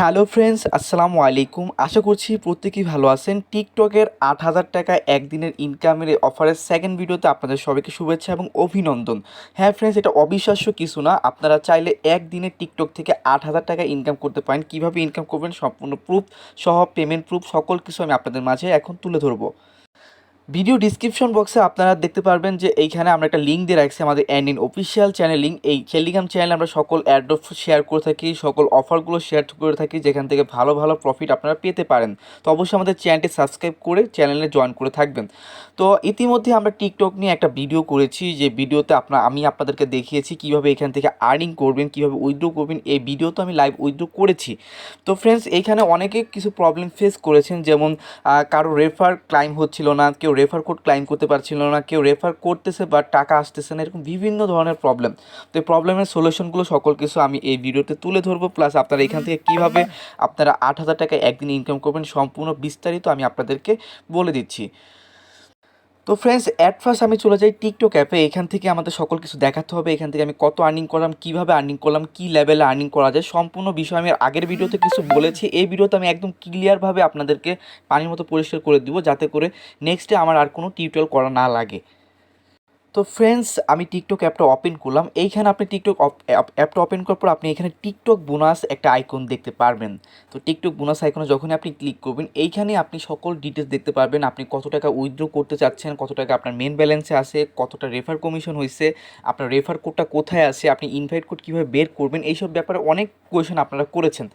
Hello friends, আসসালামু আলাইকুম। আশা করছি প্রত্যেকেই ভালো আছেন। টিকটকের ৮,০০০ টাকা একদিনের ইনকামের এই অফারের সেকেন্ড ভিডিওতে আপনাদের সবাইকে শুভেচ্ছা এবং অভিনন্দন। হ্যাঁ ফ্রেন্ডস, এটা অবিশ্বাস্য কিছু না। আপনারা চাইলে একদিনে টিকটক থেকে ৮,০০০ টাকা ইনকাম করতে পারেন। কীভাবে ইনকাম করবেন সম্পূর্ণ প্রুফ সহ পেমেন্ট প্রুফ সকল কিছু আমি আপনাদের মাঝে এখন তুলে ধরবো। ভিডিও ডিসক্রিপশন বক্সে আপনারা দেখতে পারবেন যে এইখানে আমরা একটা লিঙ্ক দিয়ে রাখছি আমাদের অ্যান্ড অফিসিয়াল চ্যানেল লিঙ্ক। এই টেলিগ্রাম চ্যানেলে আমরা সকল অ্যাড্রপ শেয়ার করে থাকি, সকল অফারগুলো শেয়ার করে থাকি, যেখান থেকে ভালো ভালো প্রফিট আপনারা পেতে পারেন। তো অবশ্যই আমাদের চ্যানেলটি সাবস্ক্রাইব করে চ্যানেলে জয়েন করে থাকবেন। তো ইতিমধ্যে আমরা টিকটক নিয়ে একটা ভিডিও করেছি, যে ভিডিওতে আমি আপনাদেরকে দেখিয়েছি কীভাবে এখান থেকে আর্নিং করবেন, কীভাবে উইথড্র করবেন। এই ভিডিও তো আমি লাইভ উইথড্র করেছি। তো ফ্রেন্ডস, এইখানে অনেকে কিছু প্রবলেম ফেস করেছেন, যেমন কারো রেফার ক্লাইম হচ্ছিল না, কেউ রেফার কোড ক্লাইম করতে পারছিল না, কেউ রেফার করতেছে বাট টাকা আসতেছে না, এরকম বিভিন্ন ধরনের প্রবলেম। তো এই প্রবলেমের সলিউশনগুলো সকল কিছু আমি এই ভিডিওতে তুলে ধরবো, প্লাস আপনারা এখান থেকে কীভাবে আপনারা ৮,০০০ টাকা একদিন ইনকাম করবেন সম্পূর্ণ বিস্তারিত আমি আপনাদেরকে বলে দিচ্ছি। তো ফ্রেন্ডস, অ্যাট ফার্স্ট আমি চলে যাই টিকটক অ্যাপে। এখান থেকে আমাদের সকল কিছু দেখাতে হবে। এখান থেকে আমি কত আর্নিং করলাম, কীভাবে আর্নিং করলাম, কী লেভেলে আর্নিং করা যায়, সম্পূর্ণ বিষয় আমি আগের ভিডিওতে কিছু বলেছি। এই ভিডিওতে আমি একদম ক্লিয়ারভাবে আপনাদেরকে পানির মতো পরিষ্কার করে দিব, যাতে করে নেক্সটে আমার আর কোনো টিউটোরিয়াল করা না লাগে। তো ফ্রেন্ডস, আমি টিকটক অ্যাপটা ওপেন করলাম। এইখানে আপনি টিকটক অ্যাপটা ওপেন করার পর আপনি এখানে টিকটক বোনাস একটা আইকন দেখতে পারবেন। তো টিকটক বোনাস আইকনে যখনই আপনি ক্লিক করবেন, এইখানে আপনি সকল ডিটেলস দেখতে পারবেন। আপনি কত টাকা উইথড্র করতে চাচ্ছেন, কত টাকা আপনার মেন ব্যালেন্সে আছে, কতটা রেফার কমিশন হয়েছে, আপনার রেফার কোডটা কোথায় আছে, আপনি ইনভাইট কোড কীভাবে বের করবেন, এইসব ব্যাপারে অনেক কোয়েশন আপনারা করেছেন।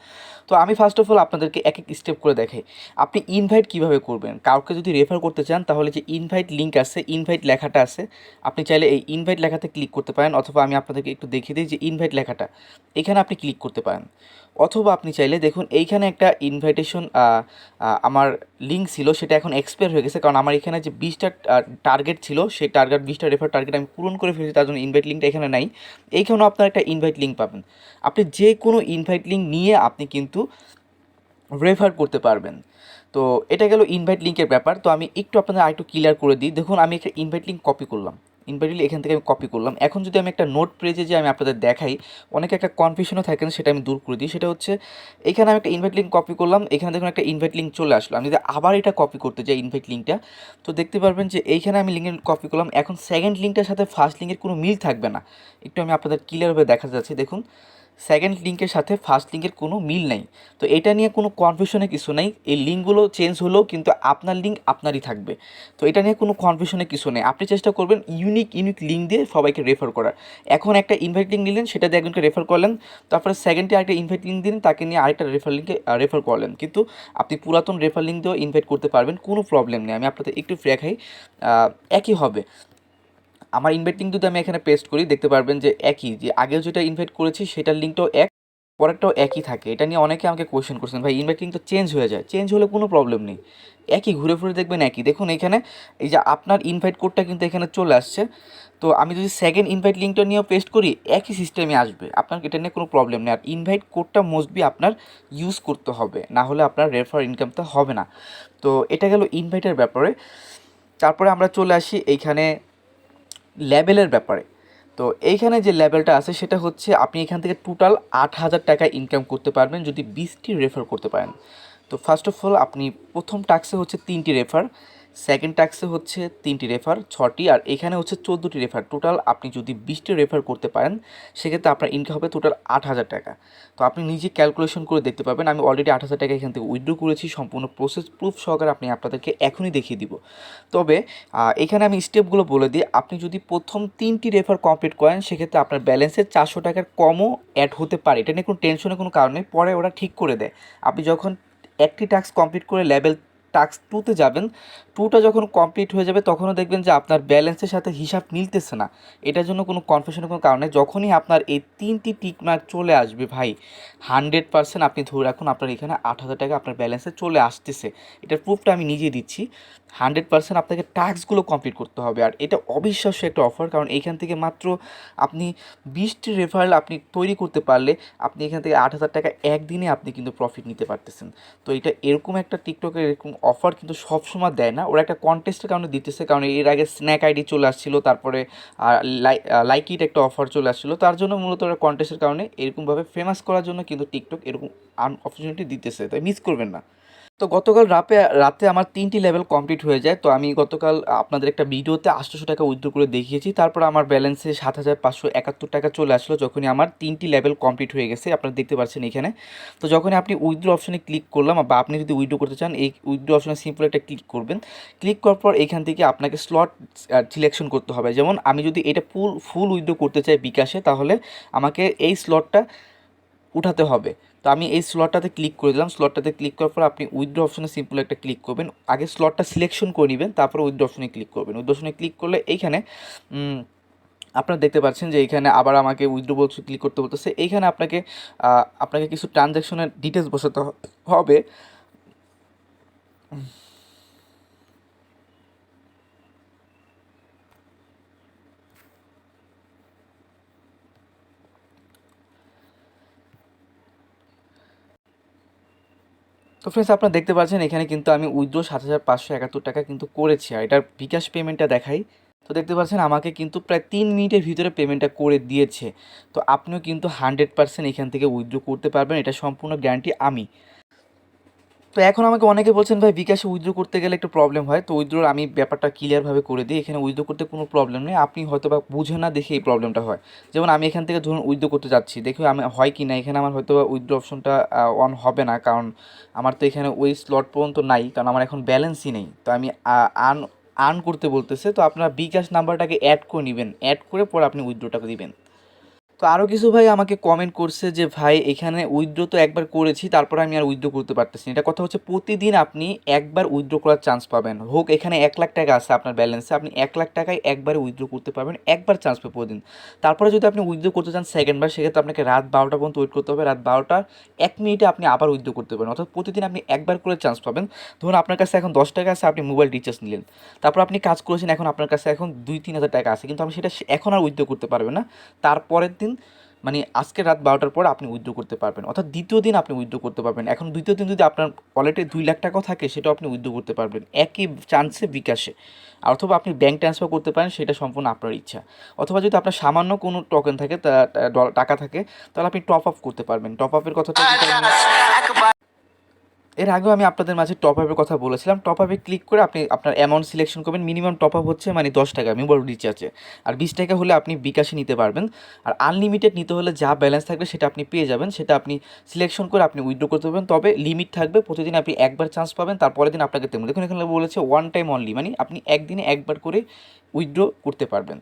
তো আমি ফার্স্ট অফ অল আপনাদেরকে এক এক স্টেপ করে দেখাই আপনি ইনভাইট কীভাবে করবেন। কাউকে যদি রেফার করতে চান, তাহলে যে ইনভাইট লিঙ্ক আছে, ইনভাইট লেখাটা আছে, আপনি চাইলে এই ইনভাইট লেখাতে ক্লিক করতে পারেন, অথবা আমি আপনাদেরকে একটু দেখিয়ে দিই যে ইনভাইট লেখাটা এখানে আপনি ক্লিক করতে পারেন। অথবা আপনি চাইলে দেখুন এইখানে একটা ইনভাইটেশন আমার লিঙ্ক ছিল, সেটা এখন এক্সপায়ার হয়ে গেছে, কারণ আমার এখানে যে 20টা টার্গেট ছিল, সেই 20টা রেফার টার্গেট আমি পূরণ করে ফেলেছি, তার জন্য ইনভাইট লিঙ্কটা এখানে নাই। এইখানেও আপনার একটা ইনভাইট লিঙ্ক পাবেন। আপনি যে কোনো ইনভাইট লিঙ্ক নিয়ে আপনি কিন্তু রেফার করতে পারবেন। তো এটা গেল ইনভাইট লিঙ্কের ব্যাপার। তো আমি একটু আপনাদের আরেকটু ক্লিয়ার করে দিই। দেখুন, আমি একটা ইনভাইট লিঙ্ক কপি করলাম, ইনভাইট লিঙ্ক এখান থেকে আমি কপি করলাম। এখন যদি আমি একটা নোট পেজে যে আমি আপনাদের দেখাই, অনেকে একটা কনফিউশনও থাকেন, সেটা আমি দূর করে দিই। সেটা হচ্ছে, এখানে আমি একটা ইনভাইট লিঙ্ক কপি করলাম, এখানে দেখুন একটা ইনভাইট লিঙ্ক চলে আসলো। আমি যদি আবার এটা কপি করতে যাই ইনভাইট লিঙ্কটা, তো দেখতে পারবেন যে এইখানে আমি লিঙ্কের কপি করলাম। এখন সেকেন্ড লিঙ্কটার সাথে ফার্স্ট লিঙ্কের কোনো মিল থাকবে না। একটু আমি আপনাদের ক্লিয়ারভাবে দেখা যাচ্ছে, দেখুন সেকেন্ড লিঙ্কের সাথে ফার্স্ট লিঙ্কের কোনো মিল নেই। তো এটা নিয়ে কোনো কনফিউশনের কিছু নেই। এই লিঙ্কগুলো চেঞ্জ হলেও কিন্তু আপনার লিঙ্ক আপনারই থাকবে। তো এটা নিয়ে কোনো কনফিউশনের কিছু নেই। আপনি চেষ্টা করবেন ইউনিক লিঙ্ক দিয়ে সবাইকে রেফার করার। এখন একটা ইনভাইট লিঙ্ক নিলেন, সেটা দিয়ে একজনকে রেফার করলেন, তারপরে সেকেন্ডে আরেকটা ইনভাইট লিঙ্ক দিলেন, তাকে নিয়ে আরেকটা রেফার লিঙ্কে রেফার করলেন। কিন্তু আপনি পুরাতন রেফার লিঙ্ক দিয়েও ইনভাইট করতে পারবেন, কোনো প্রবলেম নেই। আমি আপনাদের একটু দেখাই, একই হবে। আমার ইনভাইট লিঙ্ক যদি আমি এখানে পেস্ট করি, দেখতে পারবেন যে একই, যে আগেও যেটা ইনভাইট করেছি সেটার লিঙ্কটাও এক, পরেরটাও একই থাকে। এটা নিয়ে অনেকে আমাকে কোয়েশ্চেন করছেন, ভাই ইনভাইট লিঙ্ক তো চেঞ্জ হয়ে যায়। চেঞ্জ হলে কোনো প্রবলেম নেই, একই ঘুরে ফিরে দেখবেন একই। দেখুন এখানে এই যে আপনার ইনভাইট কোডটা কিন্তু এখানে চলে আসছে। তো আমি যদি সেকেন্ড ইনভাইট লিঙ্কটা নিয়েও পেস্ট করি, একই সিস্টেমে আসবে। আপনার এটা নিয়ে কোনো প্রবলেম নেই। আর ইনভাইট কোডটা মোস্টবি আপনার ইউজ করতে হবে, না হলে আপনার রেফার ইনকামটা হবে না। তো এটা গেল ইনভাইটের ব্যাপারে। তারপরে আমরা চলে আসি এইখানে লেভেলের ব্যাপারে। তো এইখানে যে লেভেলটা আছে, সেটা হচ্ছে আপনি এখান থেকে টোটাল 8,000 টাকা ইনকাম করতে পারবেন যদি 20টি রেফার করতে পারেন। তো ফার্স্ট অফ অল আপনি প্রথম টাস্কে হচ্ছে 3টি রেফার, সেকেন্ড টাস্কে হচ্ছে 3টি রেফার 6টি, আর এখানে হচ্ছে 14টি রেফার। টোটাল আপনি যদি 20টি রেফার করতে পারেন, সেক্ষেত্রে আপনার ইনকাম হবে টোটাল 8,000 টাকা। তো আপনি নিজে ক্যালকুলেশন করে দেখতে পাবেন। আমি অলরেডি 8,000 টাকা এখান থেকে উইথড্র করেছি, সম্পূর্ণ প্রসেস প্রুফ সহকারে আপনি আপনাদেরকে এখনই দেখিয়ে দিব। তবে এখানে আমি স্টেপগুলো বলে দিই। আপনি যদি প্রথম 3টি রেফার কমপ্লিট করেন, সেক্ষেত্রে আপনার ব্যালেন্সে 400 টাকার কমও অ্যাড হতে পারে। এটা নিয়ে কোনো টেনশনের কোনো কারণ নেই, পরে ওরা ঠিক করে দেয়। আপনি যখন একটি টাস্ক কমপ্লিট করে লেভেল টাস্ক 2তে যাবেন, 2টা যখন কমপ্লিট হয়ে যাবে, তখনও দেখবেন যে আপনার ব্যালেন্সের সাথে হিসাব মিলতেছে না। এটার জন্য কোনো কনফিউশনের কোনো কারণ নেই। যখনই আপনার এই 3টি টিক মার্ক চলে আসবে ভাই, 100% আপনি ধরে রাখুন আপনার এখানে 8,000 টাকা আপনার ব্যালেন্সে চলে আসতেছে। এটার প্রুফটা আমি নিজেই দিচ্ছি। 100% আপনাকে টাস্কগুলো কমপ্লিট করতে হবে। আর এটা অবিশ্বাস্য একটা অফার, কারণ এইখান থেকে মাত্র আপনি 20টি রেফারেল আপনি তৈরি করতে পারলে, আপনি এখান থেকে 8,000 টাকা একদিনে আপনি কিন্তু প্রফিট নিতে পারতেছেন। তো এটা এরকম একটা টিকটকের এরকম অফার কিন্তু সবসময় দেয় না, ওরা একটা কন্টেস্টের কারণে দিতেছে, কারণ এর আগে স্ন্যাক আইডি চলে আসছিলো, তারপরে লাইক ইট একটা অফার চলে আসছিলো, তার জন্য মূলত ওরা কন্টেস্টের কারণে এরকমভাবে ফেমাস করার জন্য কিন্তু টিকটক এরকম অপরচুনিটি দিতেছে, তাই মিস করবেন না। তো গতকাল রাতে আমার 3টি লেভেল কমপ্লিট হয়ে যায়। তো আমি গতকাল আপনাদের একটা ভিডিওতে 800 টাকা উইথড্র করে দেখিয়েছি, তারপর আমার ব্যালেন্সে 7,571 টাকা চলে আসলো যখনই আমার 3টি লেভেল কমপ্লিট হয়ে গেছে, আপনারা দেখতে পাচ্ছেন এখানে। তো যখনই আপনি উইথড্র অপশনে ক্লিক করলাম, বা আপনি যদি উইথড্র করতে চান এই উইথড্র অপশনে সিম্পল একটা ক্লিক করবেন। ক্লিক করার পর এখান থেকে আপনাকে স্লট সিলেকশন করতে হবে। যেমন আমি যদি এটা ফুল উইথড্র করতে চাই বিকাশে, তাহলে আমাকে এই স্লটটা উঠাতে হবে। তো আমি এই স্লটটাতে ক্লিক করে দিলাম। স্লটটাতে ক্লিক করার পর আপনি উইথড্র অপশনে সিম্পল একটা ক্লিক করবেন, আগে স্লটটা সিলেকশন করে নেবেন, তারপরে উইথড্র অপশনে ক্লিক করবেন। উইথড্র অপশনে ক্লিক করলে এইখানে আপনারা দেখতে পাচ্ছেন যে এইখানে আবার আমাকে উইথড্র বলছে, ক্লিক করতে বলতেছে। এইখানে আপনাকে কিছু ট্রানজ্যাকশনের ডিটেলস বসাতে হবে। তো ফ্রেন্ডস, আপনারা দেখতে পাচ্ছেন এখানে কিন্তু আমি উইথড্র 7,571 টাকা কিন্তু করেছি, আর এটার বিকাশ পেমেন্টটা দেখাই। তো দেখতে পাচ্ছেন আমাকে কিন্তু প্রায় 3 মিনিটের ভিতরে পেমেন্টটা করে দিয়েছে। তো আপনিও কিন্তু 100% এখান থেকে উইথড্র করতে পারবেন, এটা সম্পূর্ণ গ্যারান্টি আমি। তো এখন আমাকে অনেকে বলছেন ভাই বিকাশে উইথড্র করতে গেলে একটু প্রবলেম হয়। তো উইথড্রোর আমি ব্যাপারটা ক্লিয়ারভাবে করে দিই। এখানে উইথড্র করতে কোনো প্রবলেম নেই, আপনি হয়তো বা বুঝে না দেখে এই প্রবলেমটা হয়। যেমন আমি এখান থেকে ধরুন উইথড্র করতে যাচ্ছি, দেখি আমি হয় কি না, এখানে আমার হয়তো বা উইথড্র অপশনটা অন হবে না, কারণ আমার তো এখানে ওই স্লট পর্যন্ত নাই, কারণ আমার এখন ব্যালেন্সই নেই। তো আমি আর্ন করতে বলতেছে। তো আপনারা বিকাশ নাম্বারটাকে অ্যাড করে নেবেন, অ্যাড করে পরে আপনি উইথড্রটাকে দিবেন। তো আরও কিছু ভাই আমাকে কমেন্ট করছে যে ভাই এখানে উইথড্র তো একবার করেছি, তারপর আমি আর উইথড্র করতে পারতেছি না। এটা কথা হচ্ছে প্রতিদিন আপনি একবার উইথড্র করার চান্স পাবেন, হোক এখানে 1,00,000 টাকা আছে আপনার ব্যালেন্সে, আপনি 1,00,000 টাকায় একবারে উইথড্র করতে পারবেন, একবার চান্স পাবেন প্রতিদিন। তারপরে যদি আপনি উইথড্র করতে চান সেকেন্ডবার, সেক্ষেত্রে আপনাকে রাত 12টা পর্যন্ত ওয়েট করতে হবে, রাত 12টার 1 মিনিটে আপনি আবার উইথড্র করতে পারেন, অর্থাৎ প্রতিদিন আপনি একবার করে চান্স পাবেন। ধরুন আপনার কাছে এখন 10 টাকা আছে, আপনি মোবাইল রিচার্জ নিলেন, তারপর আপনি কাজ করেছেন, এখন আপনার কাছে এখন 2-3 হাজার টাকা আছে, কিন্তু আপনি সেটা এখন আর উইথড্র করতে পারবেন না। তারপরের দিন মানে আজকে রাত 12টার পর আপনি উইথড্র করতে পারবেন, অর্থাৎ দ্বিতীয় দিন আপনি উইথড্র করতে পারবেন। এখন দ্বিতীয় দিন যদি আপনার ওয়ালেটে 2,00,000 টাকাও থাকে, সেটাও আপনি উইথড্র করতে পারবেন একই চান্সে বিকাশে। আর অথবা আপনি ব্যাঙ্ক ট্রান্সফার করতে পারেন, সেটা সম্পূর্ণ আপনার ইচ্ছা। অথবা যদি আপনার সামান্য কোনো টোকেন থাকে, টাকা থাকে, তাহলে আপনি টপ আপ করতে পারবেন। টপ আপের কথাটা এর আগেও আমি আপনাদের মাঝে টপ আপের কথা বলেছিলাম। টপ আপে ক্লিক করে আপনি আপনার অ্যামাউন্ট সিলেকশন করবেন। মিনিমাম টপ আপ হচ্ছে মানে 10 টাকা মোবাইল রিচার্জে, আর 20 টাকা হলে আপনি বিকাশে নিতে পারবেন। আর আনলিমিটেড নিতে হলে যা ব্যালেন্স থাকবে সেটা আপনি পেয়ে যাবেন, সেটা আপনি সিলেকশন করে আপনি উইথড্র করতে পারবেন। তবে লিমিট থাকবে, প্রতিদিন আপনি একবার চান্স পাবেন, তারপরের দিন আপনাকে তেমন। দেখুন এখানে বলেছে ওয়ান টাইম অনলি, মানে আপনি একদিনে একবার করে উইথড্র করতে পারবেন।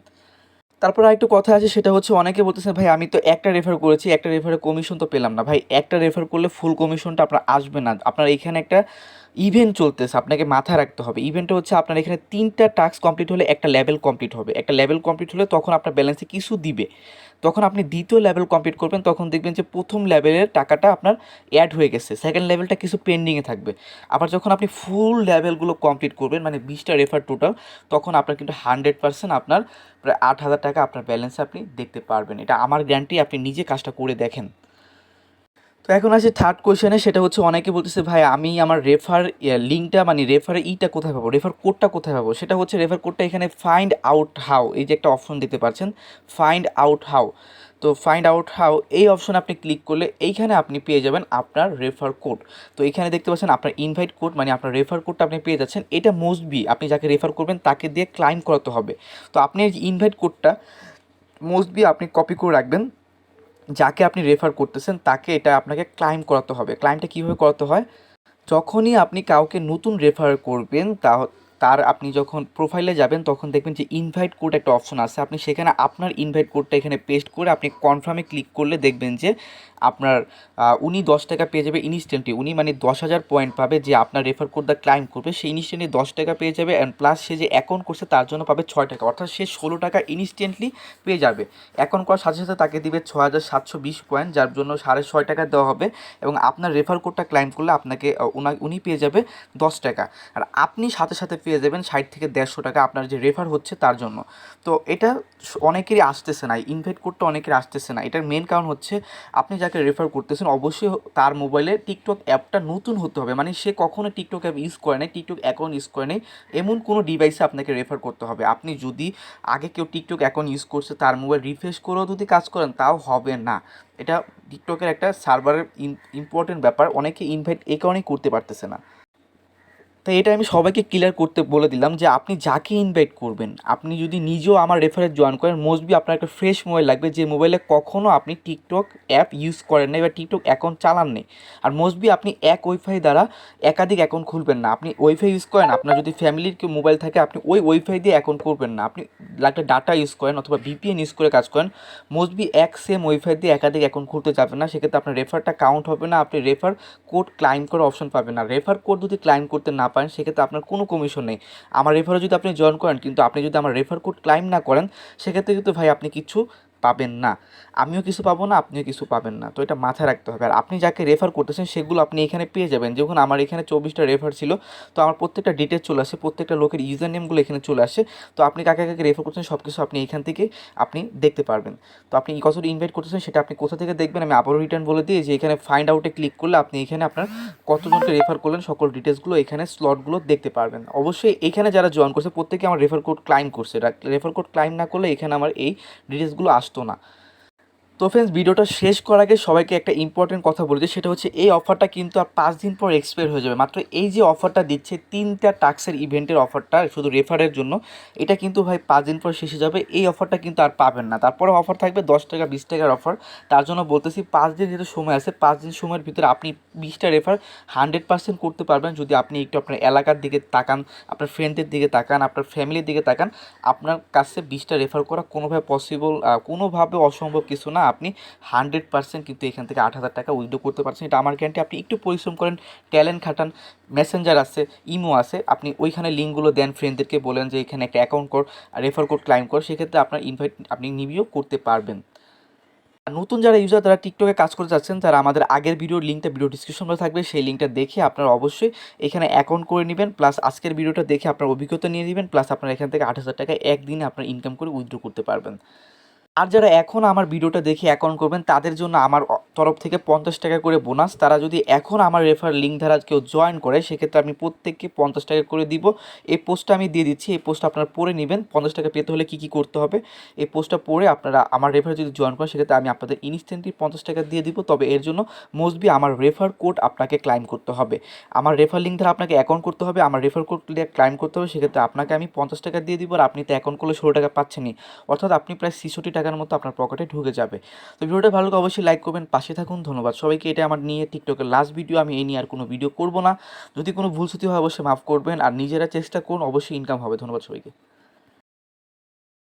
তারপর আরেকটু কথা আছে, সেটা হচ্ছে অনেকে বলতেছে ভাই আমি তো একটা রেফার করেছি, একটা রেফারের কমিশন তো পেলাম না। ভাই একটা রেফার করলে ফুল কমিশনটা আপনার আসবে না। আপনার এখানে একটা ইভেন্ট চলতেছে, আপনাকে মাথায় রাখতে হবে। ইভেন্টটা হচ্ছে আপনার এখানে 3টা টাস্ক কমপ্লিট হলে একটা লেভেল কমপ্লিট হবে, একটা লেভেল কমপ্লিট হলে তখন আপনার ব্যালেন্সে কিছু দিবে, তখন আপনি দ্বিতীয় লেভেল কমপ্লিট করবেন, তখন দেখবেন যে প্রথম লেভেলের টাকাটা আপনার অ্যাড হয়ে গেছে, সেকেন্ড লেভেলটা কিছু পেন্ডিংয়ে থাকবে। আবার যখন আপনি ফুল লেভেলগুলো কমপ্লিট করবেন, মানে 20টা রেফার টোটাল, তখন আপনার কিন্তু 100% আপনার প্রায় 8,000 টাকা আপনার ব্যালেন্সে আপনি দেখতে পারবেন। এটা আমার গ্যারান্টি, আপনি নিজে কাজটা করে দেখেন। তো এখন আসি থার্ড কোয়েশ্চেনে, সেটা হচ্ছে অনেকে বলতেছে ভাই আমি আমার রেফার লিঙ্কটা মানে রেফারের কোথায় পাবো, রেফার কোডটা কোথায় পাবো। সেটা হচ্ছে রেফার কোডটা এখানে ফাইন্ড আউট হাউ, এই যে একটা অপশন দেখতে পাচ্ছেন ফাইন্ড আউট হাউ। তো ফাইন্ড আউট হাউ এই অপশন আপনি ক্লিক করলে এইখানে আপনি পেয়ে যাবেন আপনার রেফার কোড। তো এখানে দেখতে পাচ্ছেন আপনার ইনভাইট কোড, মানে আপনার রেফার কোডটা আপনি পেয়ে যাচ্ছেন। এটা মোস্ট বি আপনি যাকে রেফার করবেন তাকে দিয়ে ক্লাইম করাতে হবে। তো আপনি এই ইনভাইট কোডটা মোস্ট বি আপনি কপি করে রাখবেন, যাকে আপনি রেফার করতেছেন তাকে এটা আপনাকে ক্লাইম করাতে হবে। ক্লাইমটা কীভাবে করাতে হয়, যখনই আপনি কাউকে নতুন রেফার করবেন তার আপনি যখন প্রোফাইলে যাবেন, তখন দেখবেন যে ইনভাইট কোড একটা অপশন আছে, আপনি সেখানে আপনার ইনভাইট কোডটা এখানে পেস্ট করে আপনি কনফার্মে ক্লিক করলে দেখবেন যে আপনার উনি 10 টাকা পেয়ে যাবে ইনস্ট্যান্টলি। উনি মানে 10,000 পয়েন্ট পাবে, যে আপনার রেফার কোডটা ক্লাইম করবে সেই ইনস্ট্যান্টলি 10 টাকা পেয়ে যাবে, অ্যান্ড প্লাস সে যে অ্যাকাউন্ট করছে তার জন্য পাবে 6 টাকা, অর্থাৎ সে 16 টাকা ইনস্ট্যান্টলি পেয়ে যাবে। অ্যাকাউন্ট করার সাথে সাথে তাকে দিবে 6,720 পয়েন্ট, যার জন্য 6.5 টাকা দেওয়া হবে, এবং আপনার রেফার কোডটা ক্লাইম করলে আপনাকে উনি পেয়ে যাবে 10 টাকা, আর আপনি সাথে সাথে পেয়ে যাবেন 60 থেকে 150 টাকা আপনার যে রেফার হচ্ছে তার জন্য। তো এটা অনেকেরই আসতেছে না, ইনভাইট কোডটা অনেকের আসতেছে না। এটার মেন কারণ হচ্ছে আপনি যাকে যাকে রেফার করতেছেন অবশ্যই তার মোবাইলে টিকটক অ্যাপটা নতুন হতে হবে, মানে সে কখনো টিকটক অ্যাপ ইউজ করে নাই, টিকটক অ্যাকাউন্ট ইউজ করে নাই, এমন কোনো ডিভাইসে আপনাকে রেফার করতে হবে। আপনি যদি আগে কেউ টিকটক অ্যাকাউন্ট ইউজ করছে তার মোবাইল রিফ্রেশ করেও যদি কাজ করেন তাও হবে না। এটা টিকটকের একটা সার্ভারের ইম্পর্টেন্ট ব্যাপার, অনেকে ইনভাইট এই কারণেই করতে পারতেছে না। তো এটা আমি সবাইকে ক্লিয়ার করতে বলে দিলাম যে আপনি যাকে ইনভাইট করবেন, আপনি যদি নিজেও আমার রেফারেন্স জয়েন করেন, মোস্টবি আপনার একটা ফ্রেশ মোবাইল লাগবে যে মোবাইলে কখনও আপনি টিকটক অ্যাপ ইউজ করেন নাই বা টিকটক অ্যাকাউন্ট চালান নেই। আর মোস্টবি আপনি এক ওয়াইফাই দ্বারা একাধিক অ্যাকাউন্ট খুলবেন না। আপনি ওয়াইফাই ইউজ করেন, আপনার যদি ফ্যামিলির কেউ মোবাইল থাকে আপনি ওই ওয়াইফাই দিয়ে অ্যাকাউন্ট করবেন না। আপনি একটা ডাটা ইউজ করেন অথবা ভিপিএন ইউজ করে কাজ করেন, মোস্টবি এক সেম ওয়াইফাই দিয়ে একাধিক অ্যাকাউন্ট খুলতে যাবেন না, সেক্ষেত্রে আপনার রেফারটা কাউন্ট হবে না, আপনি রেফার কোড ক্লাইম করার অপশন পাবেন না। রেফার কোড যদি ক্লাইম করতে না পারেন সেক্ষেত্রে আপনার কোনো কমিশন নেই। আমার রেফারে যদি আপনি জয়েন করেন কিন্তু আপনি যদি আমার রেফার কোড ক্লাইম না করেন সেক্ষেত্রে কিন্তু ভাই আপনি কিছু পাবেন না, আমিও কিছু পাবো না, আপনিও কিছু পাবেন না। তো এটা মাথায় রাখতে হবে। আর আপনি যাকে রেফার করতেছেন সেগুলো আপনি এখানে পেয়ে যাবেন। যখন আমার এখানে 24টা রেফার ছিল, তো আমার প্রত্যেকটা ডিটেলস চলে আসে, প্রত্যেকটা লোকের ইউজার নেমগুলো এখানে চলে আসে। তো আপনি কাকে কাকে রেফার করছেন সব কিছু আপনি এখান থেকে আপনি দেখতে পারবেন। তো আপনি কতটা ইনভাইট করতেছেন সেটা আপনি কোথা থেকে দেখবেন আমি আবারও রিটার্ন বলে দিই যে এখানে ফাইন্ড আউটে ক্লিক করলে আপনি এখানে আপনার কতজনকে রেফার করলেন সকল ডিটেলসগুলো এখানে স্লটগুলো দেখতে পারবেন। অবশ্যই এখানে যারা জয়েন করছে প্রত্যেকে আমার রেফার কোড ক্লাইম করছে, রেফার কোড ক্লাইম না করলে এখানে আমার এই ডিটেলসগুলো আসতো না। তো ফ্রেন্ডস, ভিডিওটা শেষ করার আগে সবাইকে একটা ইম্পর্টেন্ট কথা বলে দিই, সেটা হচ্ছে এই অফারটা কিন্তু আর 5 দিন পর এক্সপায়ার হয়ে যাবে। মাত্র এই যে অফারটা দিচ্ছে 3টা টাস্কের ইভেন্টের অফারটা শুধু রেফারের জন্য, এটা কিন্তু ভাই 5 দিন পর শেষে যাবে। এই অফারটা কিন্তু আর পাবেন না। তারপরে অফার থাকবে 10 টাকা 20 টাকার অফার। তার জন্য বলতেছি 5 দিন যেহেতু সময় আছে, 5 দিন সময়ের ভিতরে আপনি 20টা রেফার 100% করতে পারবেন যদি আপনি একটু আপনার এলাকার দিকে তাকান, আপনার ফ্রেন্ডদের দিকে তাকান, আপনার ফ্যামিলির দিকে তাকান। আপনার কাছে 20টা রেফার করা কোনোভাবে পসিবল, কোনোভাবে অসম্ভব কিছু না। আপনি 100% কিন্তু এখান থেকে 8,000 টাকা উইথড্র করতে পারছেন, এটা আমার গ্যারান্টি। আপনি একটু পরিশ্রম করেন, ট্যালেন্ট খাটান, মেসেঞ্জার আছে, ইমো আছে, আপনি ওইখানে লিঙ্কগুলো দেন, ফ্রেন্ডদেরকে বলেন যে এখানে একটা অ্যাকাউন্ট কর, রেফার কোড ক্লাইম কর, সেক্ষেত্রে আপনার ইনভাইট আপনি নিবিও করতে পারবেন। আর নতুন যারা ইউজার তারা টিকটকে কাজ করে যাচ্ছেন তারা আমাদের আগের ভিডিওর লিঙ্কটা ভিডিও ডিসক্রিপশনে থাকবে, সেই লিঙ্কটা দেখে আপনারা অবশ্যই এখানে অ্যাকাউন্ট করে নেবেন, প্লাস আজকের ভিডিওটা দেখে আপনার অভিজ্ঞতা নিয়ে নেবেন, প্লাস আপনারা এখান থেকে 8,000 টাকা একদিনে আপনার ইনকাম করে উইথড্র করতে পারবেন। আর যারা এখন আমার ভিডিওটা দেখে অ্যাকাউন্ট করবেন তাদের জন্য আমার তরফ থেকে 50 টাকা করে বোনাস। তারা যদি এখন আমার রেফার লিঙ্ক দ্বারা কেউ জয়েন করে সেক্ষেত্রে আমি প্রত্যেককে 50 টাকা করে দিব। এই পোস্টটা আমি দিয়ে দিচ্ছি, এই পোস্টটা আপনারা পড়ে নেবেন। 50 টাকা পেতে হলে কী কী করতে হবে এই পোস্টটা পড়ে আপনারা আমার রেফার যদি জয়েন করেন সেক্ষেত্রে আমি আপনাদের ইনস্ট্যান্টলি 50 টাকা দিয়ে দিব। তবে এর জন্য মোস্টবি আমার রেফার কোড আপনাকে ক্লাইম করতে হবে, আমার রেফার লিঙ্ক দ্বারা আপনাকে অ্যাকাউন্ট করতে হবে, আমার রেফার কোড ক্লাইম করতে হবে। সেক্ষেত্রে আপনাকে আমি 50 টাকা দিয়ে দিব আর আপনি তো অ্যাকাউন্ট করলে 16 টাকা পাচ্ছেনই, অর্থাৎ আপনি প্রায় 66 টাকার মতো আপনার পকেটে ঢুকে যাবে। তো ভিডিওটা ভালো লাগে অবশ্যই লাইক করবেন, পাশে থাকুন। ধন্যবাদ সবাইকে। এটা আমার নিয়ে টিকটকের লাস্ট ভিডিও, আমি এই নিয়ে আর কোনো ভিডিও করব না। যদি কোনো ভুল ত্রুটি হয় অবশ্যই মাফ করবেন, আর নিজেরা চেষ্টা করুন, অবশ্যই ইনকাম হবে। ধন্যবাদ সবাইকে।